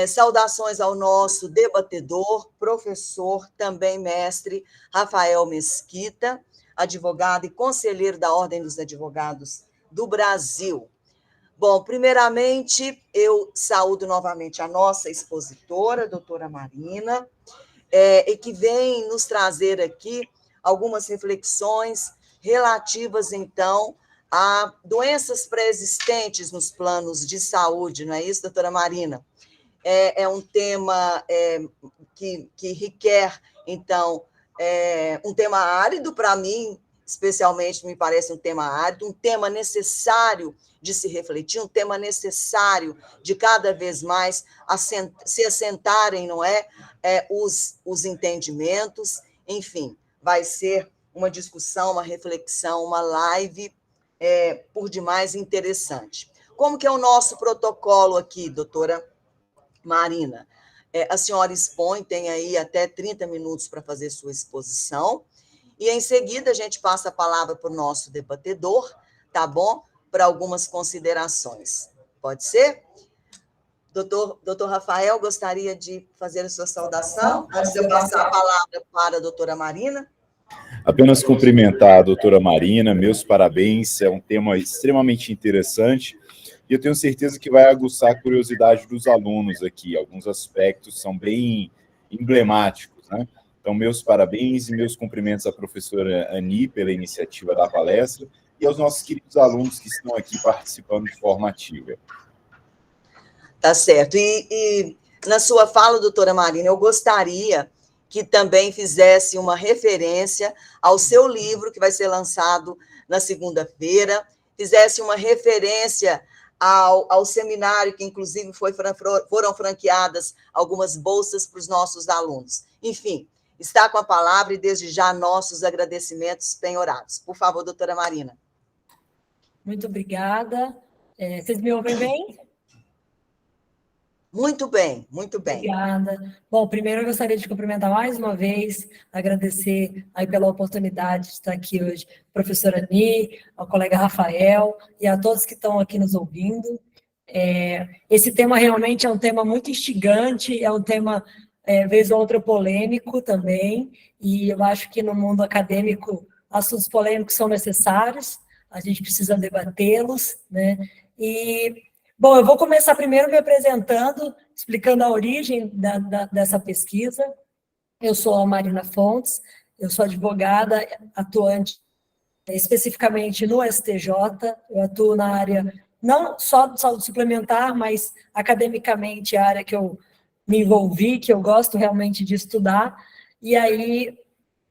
Saudações ao nosso debatedor, professor, também mestre, Rafael Mesquita, advogado e conselheiro da Ordem dos Advogados do Brasil. Bom, primeiramente, eu saúdo novamente a nossa expositora, a doutora Marina, e que vem nos trazer aqui algumas reflexões relativas, então, a doenças pré-existentes nos planos de saúde, não é isso, doutora Marina? É um tema que requer, então, um tema árido para mim, especialmente me parece um tema árido, um tema necessário de se refletir, um tema necessário de cada vez mais se assentarem, não é, os entendimentos, enfim, vai ser uma discussão, uma reflexão, uma live por demais interessante. Como que é o nosso protocolo aqui, doutora Marina? A senhora expõe, tem aí até 30 minutos para fazer sua exposição, e em seguida a gente passa a palavra para o nosso debatedor, tá bom? Para algumas considerações. Pode ser? Doutor Rafael, gostaria de fazer a sua saudação, antes de eu passar a palavra para a doutora Marina? Apenas cumprimentar a doutora Marina, meus parabéns, é um tema extremamente interessante, e eu tenho certeza que vai aguçar a curiosidade dos alunos aqui. Alguns aspectos são bem emblemáticos, né? Então, meus parabéns e meus cumprimentos à professora Ani pela iniciativa da palestra e aos nossos queridos alunos que estão aqui participando de forma ativa. Tá certo. E na sua fala, doutora Marina, eu gostaria que também fizesse uma referência ao seu livro, que vai ser lançado na segunda-feira, fizesse uma referência ao seminário, que inclusive foram franqueadas algumas bolsas para os nossos alunos. Enfim, está com a palavra e, desde já, nossos agradecimentos penhorados. Por favor, doutora Marina. Muito obrigada. Vocês me ouvem bem? Muito bem, muito bem. Obrigada. Bom, primeiro eu gostaria de cumprimentar mais uma vez, agradecer aí pela oportunidade de estar aqui hoje, a professora Ani, ao colega Rafael e a todos que estão aqui nos ouvindo. Esse tema realmente é um tema muito instigante, é um tema, vez ou outra, polêmico também, e eu acho que no mundo acadêmico assuntos polêmicos são necessários, a gente precisa debatê-los, né? Bom, eu vou começar primeiro me apresentando, explicando a origem dessa pesquisa. Eu sou a Marina Fontes, eu sou advogada atuante especificamente no STJ, eu atuo na área não só de saúde suplementar, mas academicamente a área que eu me envolvi, que eu gosto realmente de estudar, e aí,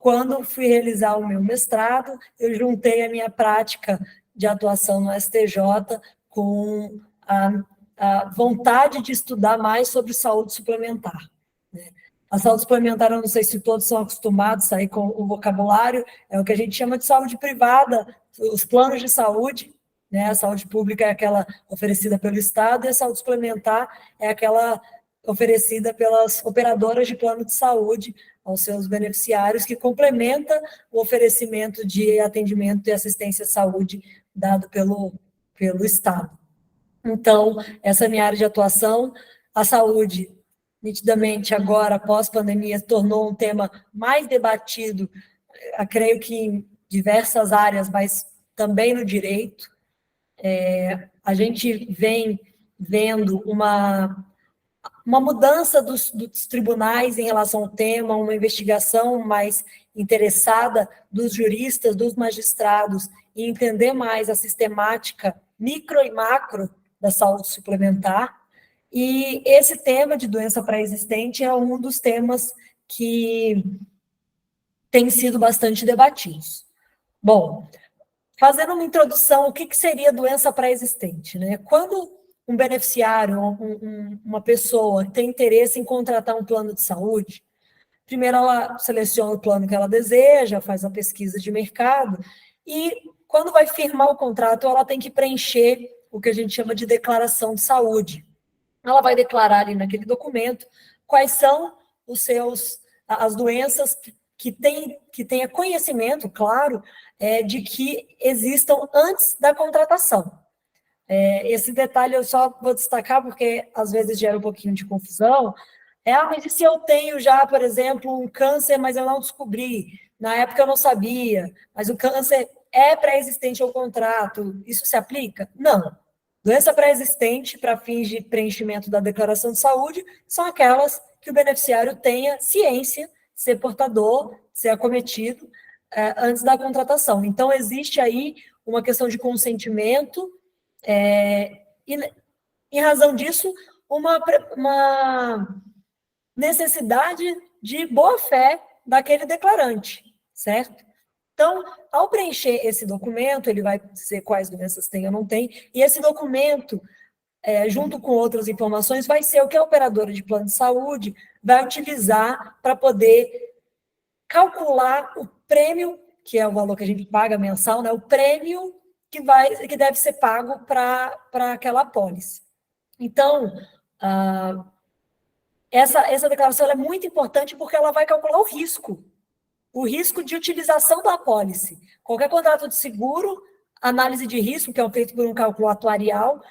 quando fui realizar o meu mestrado, eu juntei a minha prática de atuação no STJ com a vontade de estudar mais sobre saúde suplementar, né? A saúde suplementar, eu não sei se todos são acostumados aí com o vocabulário, é o que a gente chama de saúde privada, os planos de saúde, né? A saúde pública é aquela oferecida pelo Estado, e a saúde suplementar é aquela oferecida pelas operadoras de plano de saúde aos seus beneficiários, que complementa o oferecimento de atendimento e assistência à saúde dado pelo Estado. Então, essa é a minha área de atuação. A saúde, nitidamente, agora, após pandemia, tornou um tema mais debatido, creio que em diversas áreas, mas também no direito. A gente vem vendo uma mudança dos tribunais em relação ao tema, uma investigação mais interessada dos juristas, dos magistrados, e entender mais a sistemática micro e macro da saúde suplementar, e esse tema de doença pré-existente é um dos temas que tem sido bastante debatidos. Bom, fazendo uma introdução, o que seria doença pré-existente, né? Quando um beneficiário, uma pessoa tem interesse em contratar um plano de saúde, primeiro ela seleciona o plano que ela deseja, faz a pesquisa de mercado, e quando vai firmar o contrato, ela tem que preencher o que a gente chama de declaração de saúde. Ela vai declarar ali naquele documento quais são as doenças que tenha conhecimento, claro, de que existam antes da contratação. Esse detalhe eu só vou destacar porque às vezes gera um pouquinho de confusão. Mas e se eu tenho já, por exemplo, um câncer, mas eu não descobri? Na época eu não sabia, mas o câncer é pré-existente ao contrato. Isso se aplica? Não. Doença pré-existente para fins de preenchimento da declaração de saúde são aquelas que o beneficiário tenha ciência, ser portador, ser acometido antes da contratação. Então, existe aí uma questão de consentimento e, em razão disso, uma necessidade de boa-fé daquele declarante, certo? Então, ao preencher esse documento, ele vai dizer quais doenças tem ou não tem, e esse documento, junto com outras informações, vai ser o que a operadora de plano de saúde vai utilizar para poder calcular o prêmio, que é o valor que a gente paga mensal, né? O prêmio que deve ser pago para aquela apólice. Então, essa declaração é muito importante porque ela vai calcular o risco de utilização da apólice. Qualquer contrato de seguro, análise de risco, que é feito por um cálculo atuarial,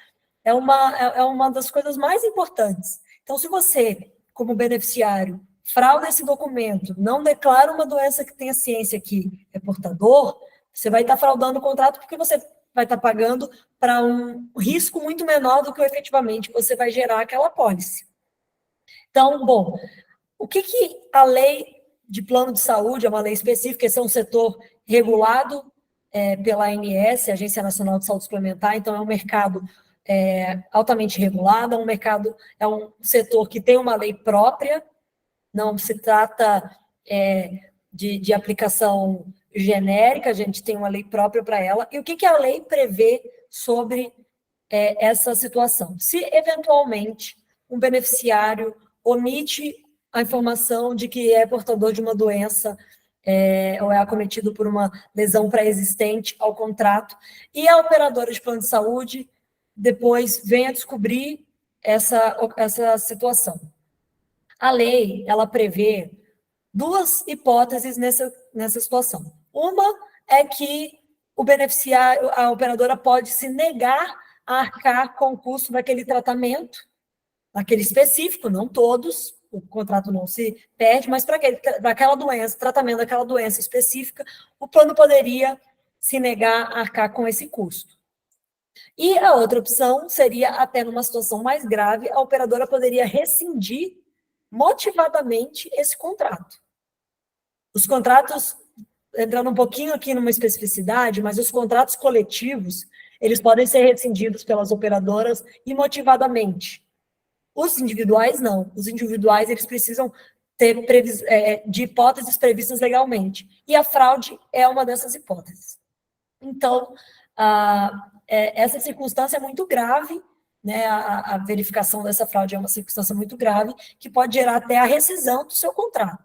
é uma das coisas mais importantes. Então, se você, como beneficiário, frauda esse documento, não declara uma doença que tenha ciência que é portador, você vai estar fraudando o contrato porque você vai estar pagando para um risco muito menor do que efetivamente você vai gerar aquela apólice. Então, bom, o que a lei de plano de saúde, é uma lei específica, esse é um setor regulado pela ANS, Agência Nacional de Saúde Suplementar, então é um mercado altamente regulado, é um setor que tem uma lei própria, não se trata de aplicação genérica, a gente tem uma lei própria para ela. E o que a lei prevê sobre essa situação? Se, eventualmente, um beneficiário omite a informação de que é portador de uma doença ou é acometido por uma lesão pré-existente ao contrato, e a operadora de plano de saúde depois vem a descobrir essa situação. A lei, ela prevê duas hipóteses nessa situação. Uma é que o beneficiário, a operadora pode se negar a arcar com o custo daquele tratamento, aquele específico, não todos, o contrato não se perde, mas para aquela doença, tratamento daquela doença específica, o plano poderia se negar a arcar com esse custo. E a outra opção seria, até numa situação mais grave, a operadora poderia rescindir motivadamente esse contrato. Os contratos, entrando um pouquinho aqui numa especificidade, mas os contratos coletivos, eles podem ser rescindidos pelas operadoras imotivadamente. Os individuais, não. Os individuais, eles precisam ter de hipóteses previstas legalmente. E a fraude é uma dessas hipóteses. Então, essa circunstância é muito grave, né? A verificação dessa fraude é uma circunstância muito grave, que pode gerar até a rescisão do seu contrato,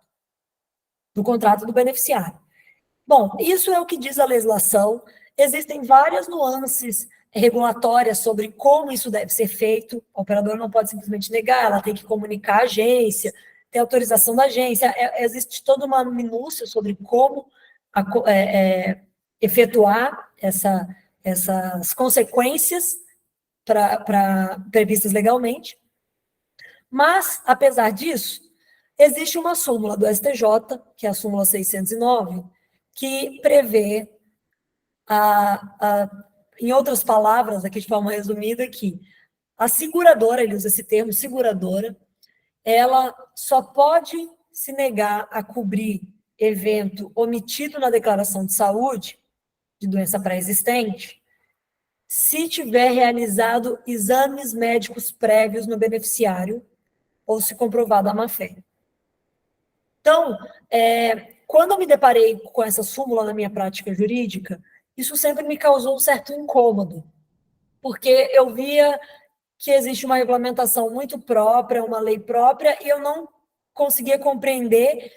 do contrato do beneficiário. Bom, isso é o que diz a legislação. Existem várias nuances regulatórias sobre como isso deve ser feito. A operadora não pode simplesmente negar, ela tem que comunicar à agência, ter autorização da agência. Existe toda uma minúcia sobre como efetuar essas consequências previstas legalmente. Mas, apesar disso, existe uma súmula do STJ, que é a súmula 609, que prevê, em outras palavras, aqui de forma resumida, que a seguradora, ele usa esse termo, seguradora, ela só pode se negar a cobrir evento omitido na declaração de saúde, de doença pré-existente, se tiver realizado exames médicos prévios no beneficiário ou se comprovado a má-fé. Então, quando eu me deparei com essa súmula na minha prática jurídica, isso sempre me causou um certo incômodo, porque eu via que existe uma regulamentação muito própria, uma lei própria, e eu não conseguia compreender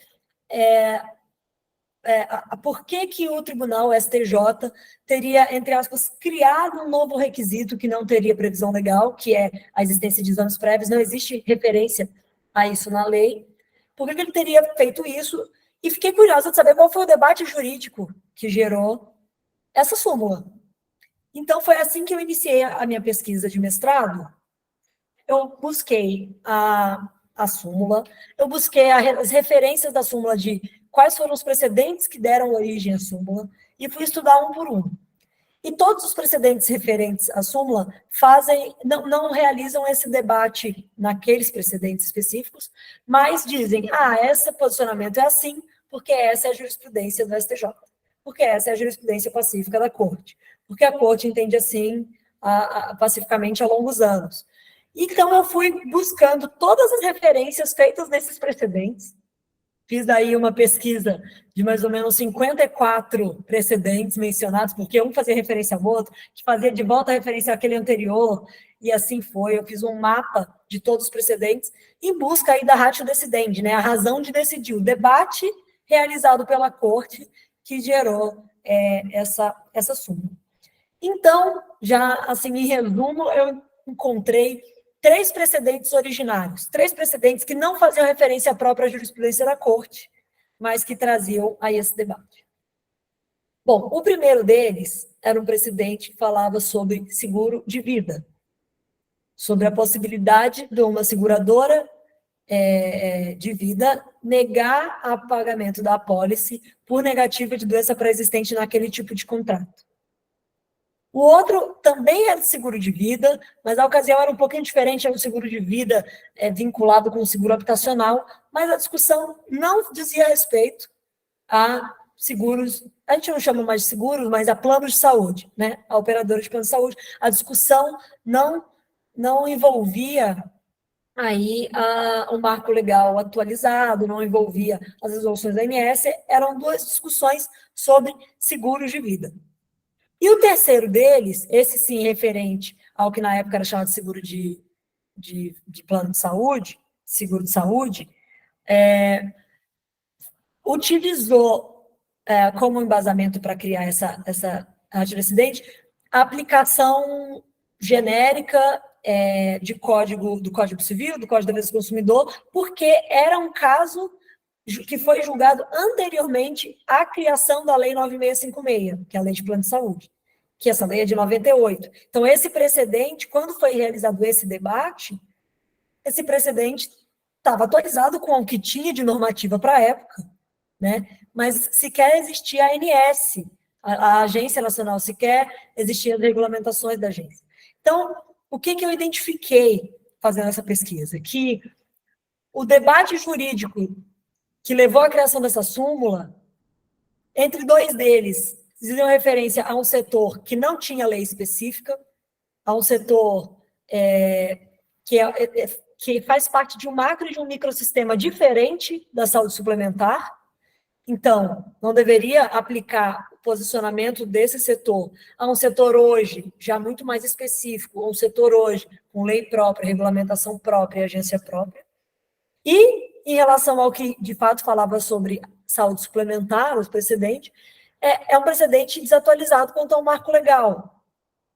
por que o tribunal, o STJ, teria, entre aspas, criado um novo requisito que não teria previsão legal, que é a existência de exames prévios, não existe referência a isso na lei. Por que ele teria feito isso? E fiquei curiosa de saber qual foi o debate jurídico que gerou essa súmula. Então, foi assim que eu iniciei a minha pesquisa de mestrado. Eu busquei a súmula, eu busquei as referências da súmula de quais foram os precedentes que deram origem à súmula, e fui estudar um por um. E todos os precedentes referentes à súmula não realizam esse debate naqueles precedentes específicos, mas dizem, esse posicionamento é assim, porque essa é a jurisprudência do STJ, porque essa é a jurisprudência pacífica da Corte, porque a Corte entende assim pacificamente há longos anos. Então, eu fui buscando todas as referências feitas nesses precedentes, fiz daí uma pesquisa de mais ou menos 54 precedentes mencionados, porque um fazia referência ao outro, que fazia de volta a referência àquele anterior, e assim foi. Eu fiz um mapa de todos os precedentes, em busca aí da ratio decidendi, né, a razão de decidir, o debate realizado pela Corte que gerou essa súmula. Então, já assim, em resumo, eu encontrei 3 precedentes originários, 3 precedentes que não faziam referência à própria jurisprudência da Corte, mas que traziam a esse debate. Bom, o primeiro deles era um precedente que falava sobre seguro de vida, sobre a possibilidade de uma seguradora de vida negar o pagamento da apólice por negativa de doença pré-existente naquele tipo de contrato. O outro também era de seguro de vida, mas a ocasião era um pouquinho diferente, era um seguro de vida vinculado com o seguro habitacional, mas a discussão não dizia respeito a seguros, a gente não chama mais de seguros, mas a planos de saúde, né? A operadora de plano de saúde. A discussão não envolvia aí um marco legal atualizado, não envolvia as resoluções da ANS, eram 2 discussões sobre seguros de vida. E o terceiro deles, esse sim referente ao que na época era chamado de seguro de plano de saúde, seguro de saúde, utilizou como embasamento para criar essa ratio decidendi a aplicação genérica do Código Civil, do Código de Defesa do Consumidor, porque era um caso que foi julgado anteriormente à criação da Lei 9656, que é a Lei de Plano de Saúde, que essa lei é de 98. Então, esse precedente, quando foi realizado esse debate, esse precedente estava atualizado com o que tinha de normativa para a época, né? Mas sequer existia a ANS, a Agência Nacional, sequer existiam as regulamentações da agência. Então, o que eu identifiquei fazendo essa pesquisa? Que o debate jurídico que levou à criação dessa súmula, entre 2 deles, diziam referência a um setor que não tinha lei específica, a um setor que faz parte de um macro e de um microsistema diferente da saúde suplementar. Então, não deveria aplicar o posicionamento desse setor a um setor hoje já muito mais específico, ou um setor hoje com lei própria, regulamentação própria e agência própria. E, em relação ao que, de fato, falava sobre saúde suplementar, os precedentes, é um precedente desatualizado quanto ao marco legal,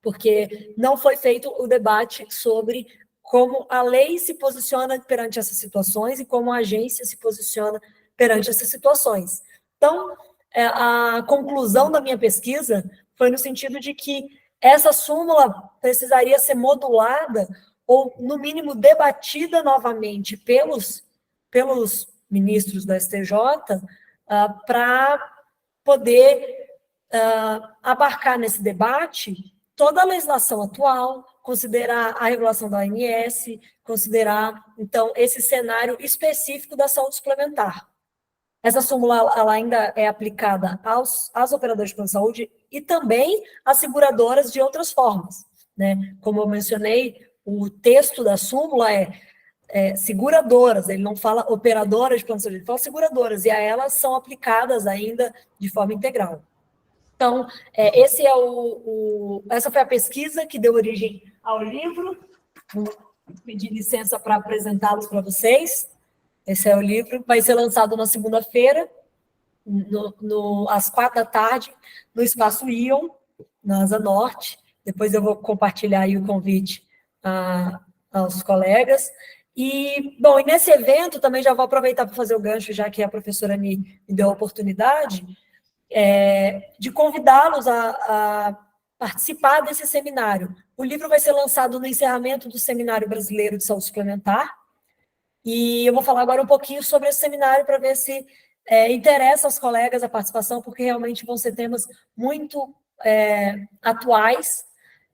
porque não foi feito o debate sobre como a lei se posiciona perante essas situações e como a agência se posiciona perante essas situações. Então, a conclusão da minha pesquisa foi no sentido de que essa súmula precisaria ser modulada ou, no mínimo, debatida novamente pelos ministros do STJ para poder abarcar nesse debate toda a legislação atual, considerar a regulação da ANS, considerar, então, esse cenário específico da saúde suplementar. Essa súmula ela ainda é aplicada às operadoras de plano de saúde e também às seguradoras de outras formas, né? Como eu mencionei, o texto da súmula seguradoras, ele não fala operadoras de plano de saúde, ele fala seguradoras, e a elas são aplicadas ainda de forma integral. Então, essa foi a pesquisa que deu origem ao livro. Vou pedir licença para apresentá-los para vocês. Esse é o livro, vai ser lançado na segunda-feira, às 16h, no Espaço Ion, na Asa Norte. Depois eu vou compartilhar aí o convite aos colegas. E nesse evento, também já vou aproveitar para fazer o gancho, já que a professora me deu a oportunidade, de convidá-los a participar desse seminário. O livro vai ser lançado no encerramento do Seminário Brasileiro de Saúde Suplementar, e eu vou falar agora um pouquinho sobre esse seminário para ver se interessa aos colegas a participação, porque realmente vão ser temas muito atuais,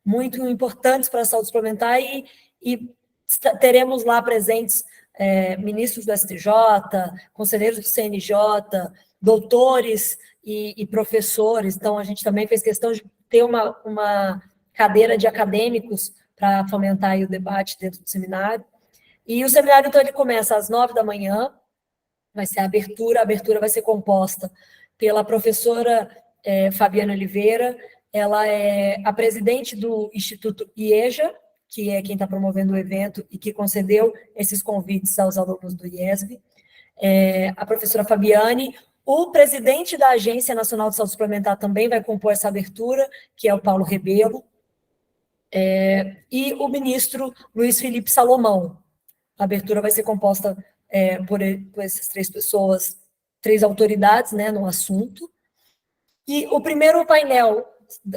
muito importantes para a saúde suplementar, e teremos lá presentes ministros do STJ, conselheiros do CNJ, doutores e professores. Então, a gente também fez questão de ter uma cadeira de acadêmicos para fomentar aí o debate dentro do seminário. E o seminário, então, ele começa às 9 da manhã, vai ser a abertura vai ser composta pela professora Fabiana Oliveira, ela é a presidente do Instituto IEJA, que é quem está promovendo o evento e que concedeu esses convites aos alunos do IESB, a professora Fabiane, o presidente da Agência Nacional de Saúde Suplementar também vai compor essa abertura, que é o Paulo Rebelo, e o ministro Luiz Felipe Salomão. A abertura vai ser composta por essas 3 pessoas, 3 autoridades, né, no assunto. E o primeiro painel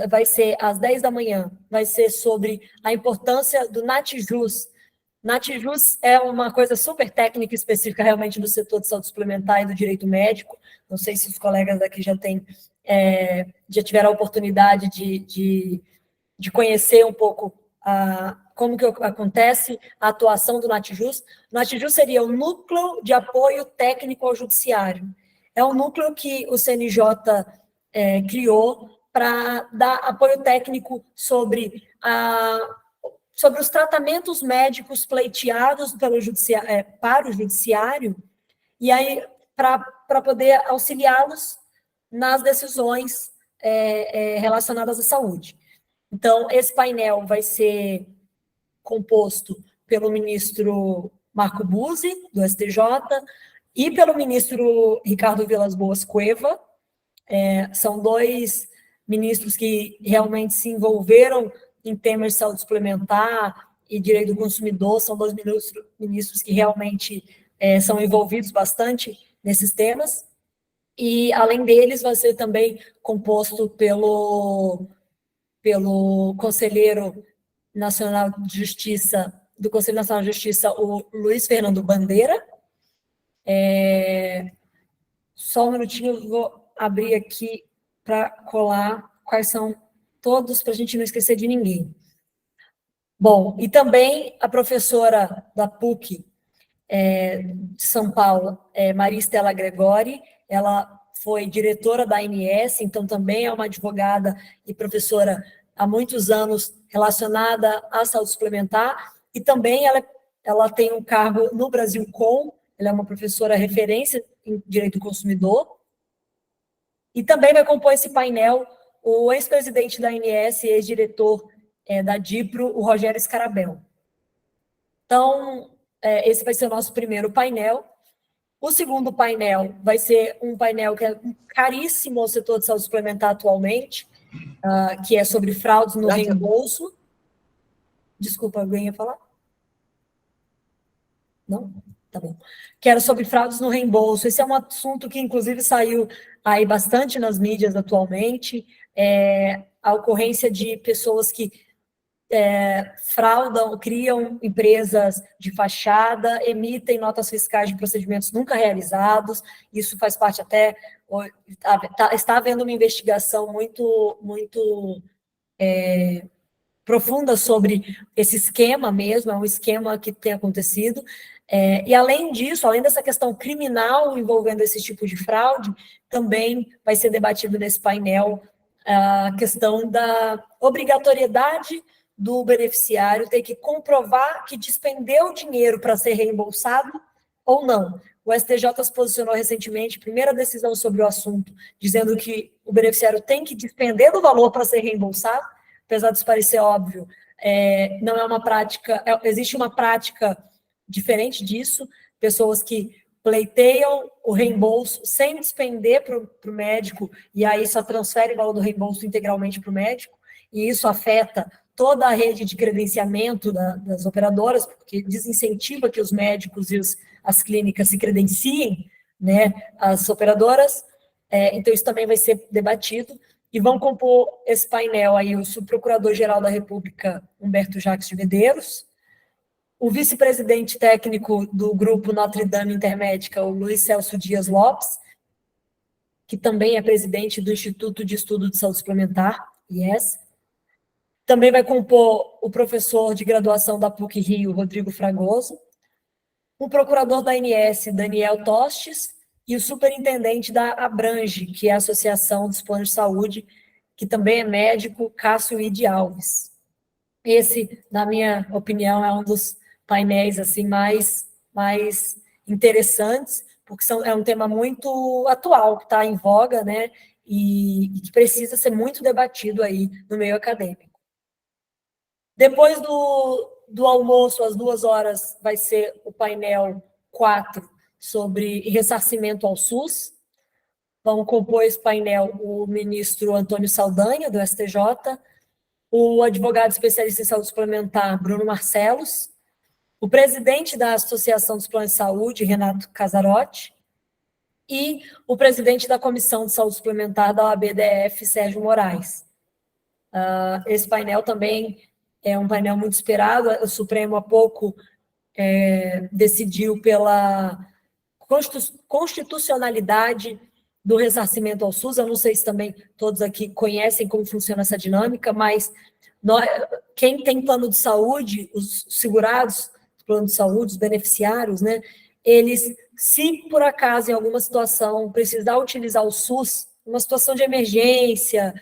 vai ser às 10 da manhã, vai ser sobre a importância do NATJUS. NATJUS é uma coisa super técnica e específica realmente do setor de saúde suplementar e do direito médico. Não sei se os colegas daqui já tiveram a oportunidade de conhecer um pouco como que acontece a atuação do NATJUS. O NATJUS seria o Núcleo de Apoio Técnico ao Judiciário. É um núcleo que o CNJ criou para dar apoio técnico sobre os tratamentos médicos pleiteados para o judiciário, e aí para poder auxiliá-los nas decisões relacionadas à saúde. Então, esse painel vai ser composto pelo ministro Marco Buzzi, do STJ, e pelo ministro Ricardo Vilas Boas Cueva. São 2 ministros que realmente se envolveram em temas de saúde suplementar e direito do consumidor, são 2 ministros que realmente são envolvidos bastante nesses temas, e além deles vai ser também composto pelo Conselheiro Nacional de Justiça, do Conselho Nacional de Justiça, o Luiz Fernando Bandeira. Só um minutinho, eu vou abrir aqui para colar quais são todos, para a gente não esquecer de ninguém. Bom, e também a professora da PUC de São Paulo, Maria Estela Gregori, ela foi diretora da ANS, então também é uma advogada e professora há muitos anos relacionada à saúde suplementar, e também ela tem um cargo no Brasilcom, ela é uma professora referência em direito do consumidor, e também vai compor esse painel o ex-presidente da ANS e ex-diretor da DIPRO, o Rogério Scarabel. Então, esse vai ser o nosso primeiro painel. O segundo painel vai ser um painel que é caríssimo ao setor de saúde suplementar atualmente, que é sobre fraudes no reembolso. Desculpa, alguém ia falar? Não? Tá bom. Que era sobre fraudes no reembolso. Esse é um assunto que, inclusive, saiu aí bastante nas mídias atualmente. A ocorrência de pessoas que fraudam, criam empresas de fachada, emitem notas fiscais de procedimentos nunca realizados. Isso faz parte até... Está havendo uma investigação muito profunda sobre esse esquema mesmo, é um esquema que tem acontecido. E além disso, além dessa questão criminal envolvendo esse tipo de fraude, também vai ser debatido nesse painel a questão da obrigatoriedade do beneficiário ter que comprovar que despendeu dinheiro para ser reembolsado ou não. O STJ se posicionou recentemente, primeira decisão sobre o assunto, dizendo que o beneficiário tem que despender do valor para ser reembolsado, apesar disso parecer óbvio, não é uma prática, existe uma prática diferente disso, pessoas que pleiteiam o reembolso sem despender para o médico, e aí só transfere o valor do reembolso integralmente para o médico, e isso afeta toda a rede de credenciamento das operadoras, porque desincentiva que os médicos e as clínicas se credenciem, né, as operadoras. Então isso também vai ser debatido. e vão compor esse painel aí o subprocurador-geral da República, Humberto Jacques de Medeiros, o vice-presidente técnico do grupo Notre Dame Intermédica, o Luiz Celso Dias Lopes, que também é presidente do Instituto de Estudo de Saúde Suplementar, IES. Também vai compor o professor de graduação da PUC-Rio, Rodrigo Fragoso, o procurador da ANS, Daniel Tostes, e o superintendente da Abrange, que é a Associação dos Planos de Saúde, que também é médico, Cássio Ide Alves. Esse, na minha opinião, é um dos painéis assim, mais interessantes, porque é um tema muito atual, que está em voga, né, e que precisa ser muito debatido aí no meio acadêmico. Depois do almoço, às 14h, vai ser o painel 4 sobre ressarcimento ao SUS. Vão compor esse painel o ministro Antônio Saldanha, do STJ, o advogado especialista em saúde suplementar, Bruno Marcelos, o presidente da Associação dos Planos de Saúde, Renato Casarotti, e o presidente da Comissão de Saúde Suplementar da OAB-DF, Sérgio Moraes. Esse painel também é um painel muito esperado. O Supremo há pouco decidiu pela constitucionalidade do ressarcimento ao SUS. Eu não sei se também todos aqui conhecem como funciona essa dinâmica, mas quem tem plano de saúde, os segurados do plano de saúde, os beneficiários, né, eles, se por acaso em alguma situação precisar utilizar o SUS, uma situação de emergência,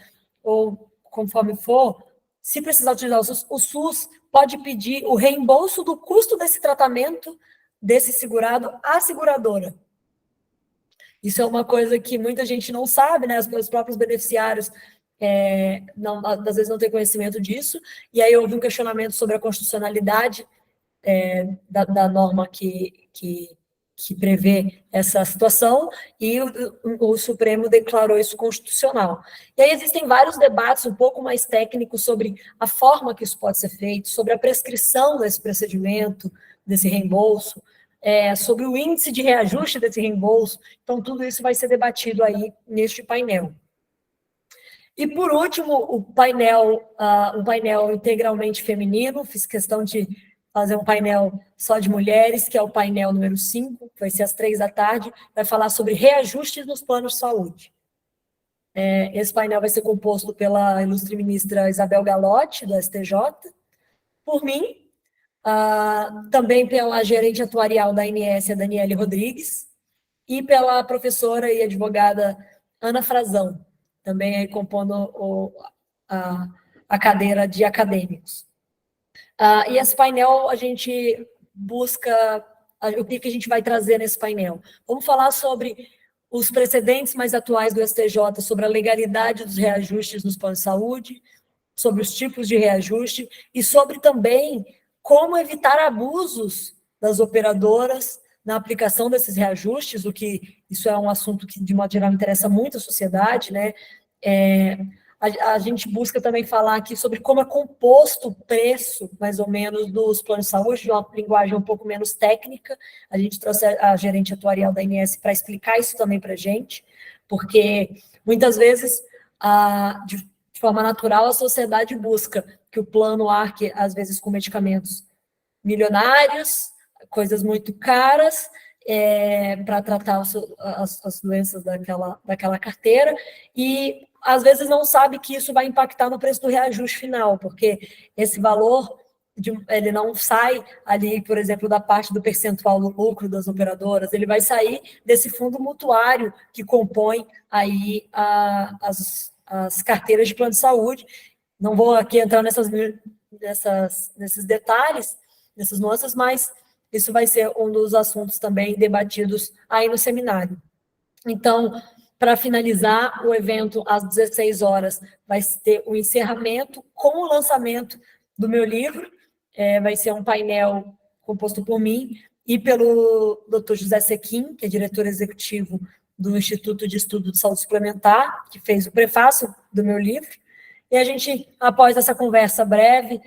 ou conforme for, se precisar utilizar o SUS pode pedir o reembolso do custo desse tratamento desse segurado à seguradora. Isso é uma coisa que muita gente não sabe, né? Os próprios beneficiários às vezes não têm conhecimento disso, e aí houve um questionamento sobre a constitucionalidade da norma que prevê essa situação, e o Supremo declarou isso constitucional. E aí existem vários debates um pouco mais técnicos sobre a forma que isso pode ser feito, sobre a prescrição desse procedimento, desse reembolso, sobre o índice de reajuste desse reembolso. Então, tudo isso vai ser debatido aí neste painel. E, por último, um painel integralmente feminino. Fiz questão de fazer um painel só de mulheres, que é o painel número 5, que vai ser às 15h, vai falar sobre reajustes nos planos de saúde. Esse painel vai ser composto pela ilustre ministra Isabel Galotti, do STJ, por mim, também pela gerente atuarial da ANS, a Daniele Rodrigues, e pela professora e advogada Ana Frazão, também aí compondo a cadeira de acadêmicos. E esse painel, a gente busca... O que a gente vai trazer nesse painel? Vamos falar sobre os precedentes mais atuais do STJ, sobre a legalidade dos reajustes nos planos de saúde, sobre os tipos de reajuste, e sobre também como evitar abusos das operadoras na aplicação desses reajustes, isso é um assunto que, de modo geral, interessa muito a sociedade, né? A gente busca também falar aqui sobre como é composto o preço, mais ou menos, dos planos de saúde, de uma linguagem um pouco menos técnica. A gente trouxe a gerente atuarial da ANS para explicar isso também para a gente, porque, muitas vezes, de forma natural, a sociedade busca que o plano arque, às vezes, com medicamentos milionários, coisas muito caras, para tratar as doenças daquela carteira, e às vezes não sabe que isso vai impactar no preço do reajuste final, porque esse valor ele não sai ali, por exemplo, da parte do percentual do lucro das operadoras, ele vai sair desse fundo mutuário que compõe aí as carteiras de plano de saúde. Não vou aqui entrar nesses detalhes, nessas nuances, mas isso vai ser um dos assuntos também debatidos aí no seminário. Então, para finalizar, o evento às 16h vai ter o encerramento com o lançamento do meu livro. Vai ser um painel composto por mim e pelo Dr. José Sequim, que é diretor executivo do Instituto de Estudo de Saúde Suplementar, que fez o prefácio do meu livro. E a gente, após essa conversa breve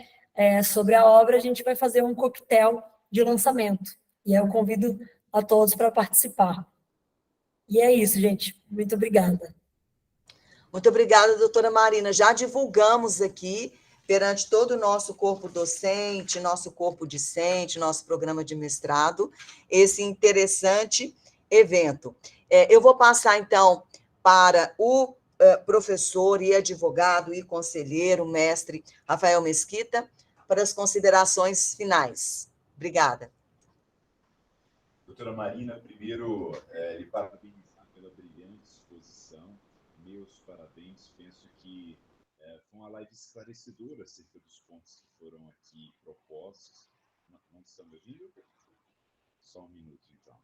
sobre a obra, a gente vai fazer um coquetel de lançamento. E eu convido a todos para participar. E é isso, gente. Muito obrigada. Muito obrigada, doutora Marina. Já divulgamos aqui, perante todo o nosso corpo docente, nosso corpo discente, nosso programa de mestrado, esse interessante evento. Eu vou passar, então, para o professor e advogado e conselheiro, mestre Rafael Mesquita, para as considerações finais. Obrigada. Doutora Marina, primeiro, lhe parabenizar pela brilhante exposição. Meus parabéns. Penso que foi uma live esclarecedora acerca dos pontos que foram aqui propostos. Não estão me ouvindo? Só um minuto, então.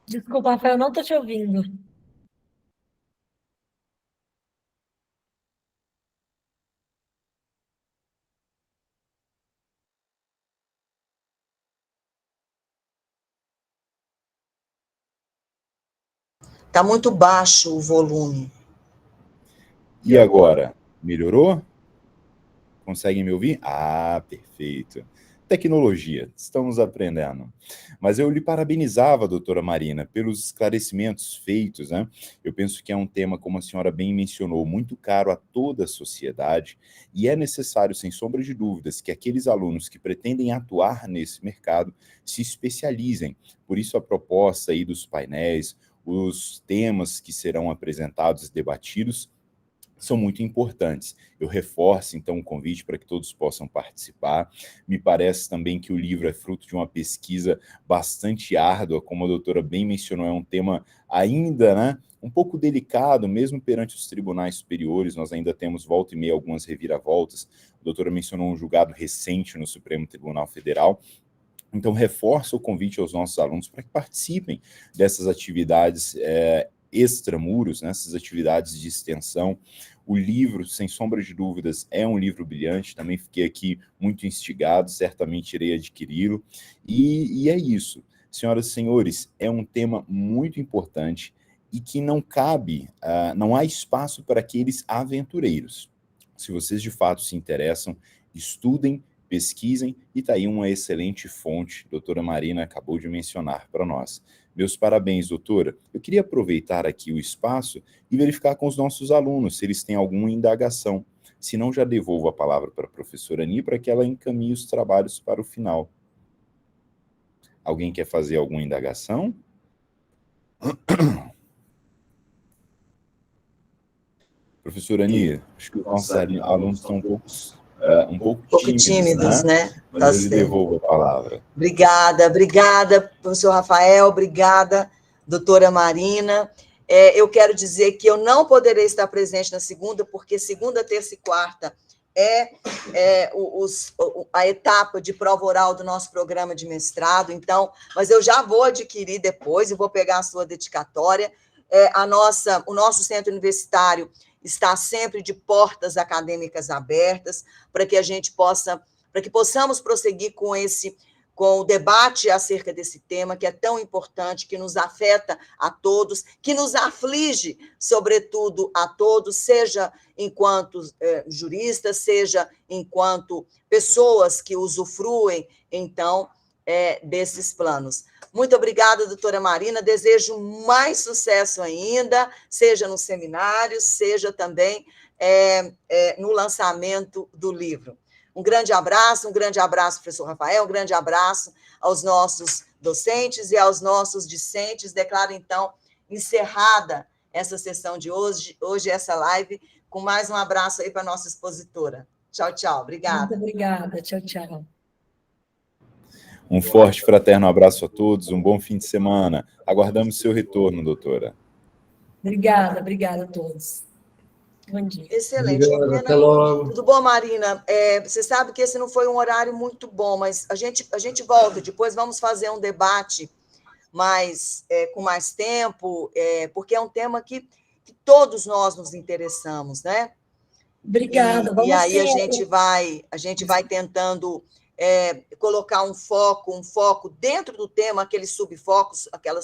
Desculpa, Rafael, não estou te ouvindo. Está muito baixo o volume. E agora? Melhorou? Conseguem me ouvir? Ah, perfeito. Tecnologia, estamos aprendendo. Mas eu lhe parabenizava, doutora Marina, pelos esclarecimentos feitos, né? Eu penso que é um tema, como a senhora bem mencionou, muito caro a toda a sociedade, e é necessário, sem sombra de dúvidas, que aqueles alunos que pretendem atuar nesse mercado se especializem. Por isso a proposta aí dos painéis, os temas que serão apresentados e debatidos, são muito importantes. Eu reforço, então, o convite para que todos possam participar. Me parece também que o livro é fruto de uma pesquisa bastante árdua, como a doutora bem mencionou, é um tema ainda, né, um pouco delicado, mesmo perante os tribunais superiores, nós ainda temos volta e meia algumas reviravoltas. A doutora mencionou um julgado recente no Supremo Tribunal Federal. Então, reforço o convite aos nossos alunos para que participem dessas atividades extramuros, né, essas atividades de extensão. O livro, sem sombra de dúvidas, é um livro brilhante, também fiquei aqui muito instigado, certamente irei adquiri-lo, e é isso. Senhoras e senhores, é um tema muito importante e que não cabe, não há espaço para aqueles aventureiros. Se vocês de fato se interessam, estudem, pesquisem, e está aí uma excelente fonte, a doutora Marina acabou de mencionar para nós. Meus parabéns, doutora. Eu queria aproveitar aqui o espaço e verificar com os nossos alunos se eles têm alguma indagação. Se não, já devolvo a palavra para a professora Ani para que ela encaminhe os trabalhos para o final. Alguém quer fazer alguma indagação? Professora Ani, acho que os nossos alunos estão um pouco tímidos, né? Mas eu lhe devolvo a palavra. Obrigada, professor Rafael, obrigada, doutora Marina. Eu quero dizer que eu não poderei estar presente na segunda, porque segunda, terça e quarta a etapa de prova oral do nosso programa de mestrado, então, mas eu já vou adquirir depois e vou pegar a sua dedicatória. O nosso centro universitário está sempre de portas acadêmicas abertas para que possamos prosseguir com o debate acerca desse tema que é tão importante, que nos afeta a todos, que nos aflige, sobretudo, a todos, seja enquanto juristas, seja enquanto pessoas que usufruem, então, desses planos. Muito obrigada, doutora Marina. Desejo mais sucesso ainda, seja no seminário, seja também no lançamento do livro. Um grande abraço, professor Rafael, um grande abraço aos nossos docentes e aos nossos discentes. Declaro, então, encerrada essa sessão de hoje essa live, com mais um abraço aí para a nossa expositora. Tchau, tchau. Obrigada. Muito obrigada. Tchau, tchau. Um forte fraterno abraço a todos, um bom fim de semana. Aguardamos seu retorno, doutora. Obrigada a todos. Bom dia. Excelente. Obrigado, até logo. Tudo bom, Marina? Você sabe que esse não foi um horário muito bom, mas a gente volta. Depois vamos fazer um debate com mais tempo, porque é um tema que todos nós nos interessamos, né? Obrigada. E aí a gente vai tentando colocar um foco dentro do tema, aqueles subfocos, aquelas